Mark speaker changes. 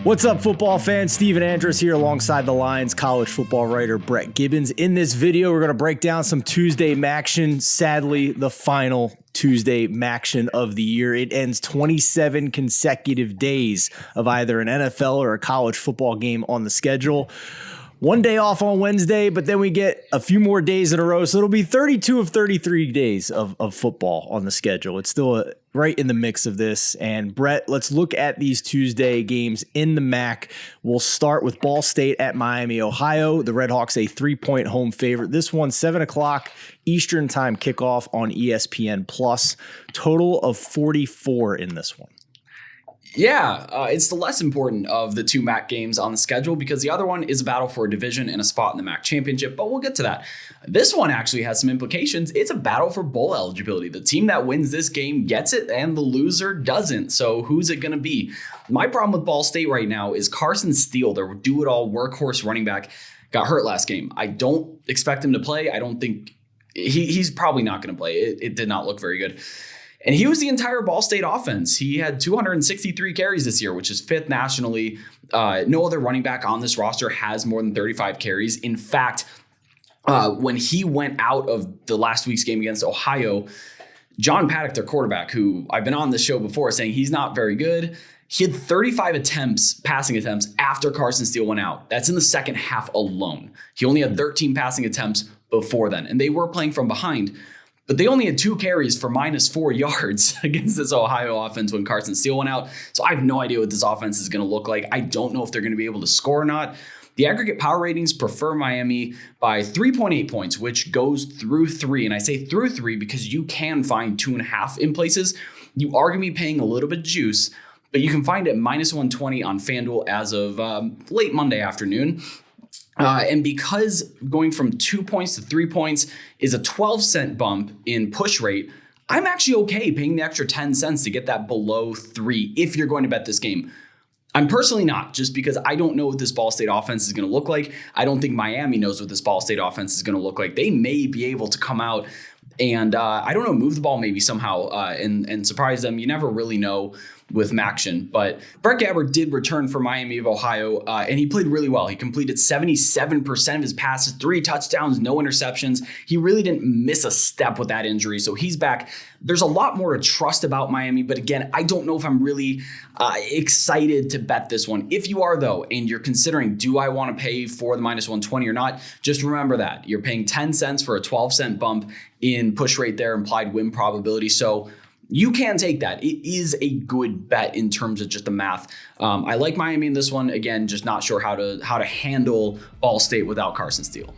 Speaker 1: What's up, football fans? Steven Andress here alongside the Lions college football writer Brett Gibbons. In this video, we're going to break down some Tuesday Maction. Sadly, the final Tuesday Maction of the year. It ends 27 consecutive days of either an NFL or a college football game on the schedule. One day off on Wednesday, but then we get a few more days in a row. So it'll be 32 of 33 days of football on the schedule. It's still right in the mix of this. And Brett, let's look at these Tuesday games in the MAC. We'll start with Ball State at Miami, Ohio. The Redhawks a 3-point home favorite. This one, 7 o'clock Eastern time kickoff on ESPN Plus. Total of 44 in this one.
Speaker 2: Yeah, it's the less important of the two MAC games on the schedule because the other one is a battle for a division and a spot in the MAC championship, but we'll get to that. This one actually has some implications. It's a battle for bowl eligibility. The team that wins this game gets it and the loser doesn't. So who's it going to be? My problem with Ball State right now is Carson Steele, their do-it-all workhorse running back, got hurt last game. I don't expect him to play. I don't think he's probably not going to play. It did not look very good. And he was the entire Ball State offense. He had 263 carries this year, which is fifth nationally. No other running back on this roster has more than 35 carries. In fact, when he went out of the last week's game against Ohio, John Paddock, their quarterback, who I've been on this show before saying he's not very good, he had 35 passing attempts after Carson Steele went out. That's in the second half alone. He only had 13 passing attempts before then, and they were playing from behind. But they only had 2 carries for -4 yards against this Ohio offense when Carson Steele went out. So I have no idea what this offense is going to look like. I don't know if they're going to be able to score or not. The aggregate power ratings prefer Miami by 3.8 points, which goes through 3. And I say through 3 because you can find 2.5 in places. You are going to be paying a little bit of juice, but you can find it -120 on FanDuel as of late Monday afternoon. And because going from 2 points to 3 points is a 12-cent bump in push rate, I'm actually okay paying the extra 10 cents to get that below 3 if you're going to bet this game. I'm personally not, just because I don't know what this Ball State offense is going to look like. I don't think Miami knows what this Ball State offense is going to look like. They may be able to come out and, I don't know, move the ball maybe somehow and surprise them. You never really know with Maction. But Brett Gabbert did return for Miami of Ohio, and he played really well. He completed 77% of his passes, 3 touchdowns, no interceptions. He really didn't miss a step with that injury, so he's back. There's a lot more to trust about Miami, but again, I don't know if I'm really excited to bet this one. If you are, though, and you're considering, do I want to pay for the -120 or not, just remember that. You're paying 10 cents for a 12-cent bump in push rate there, implied win probability. So you can take that. It is a good bet in terms of just the math. I like Miami in this one. Again, just not sure how to handle Ball State without Carson Steele.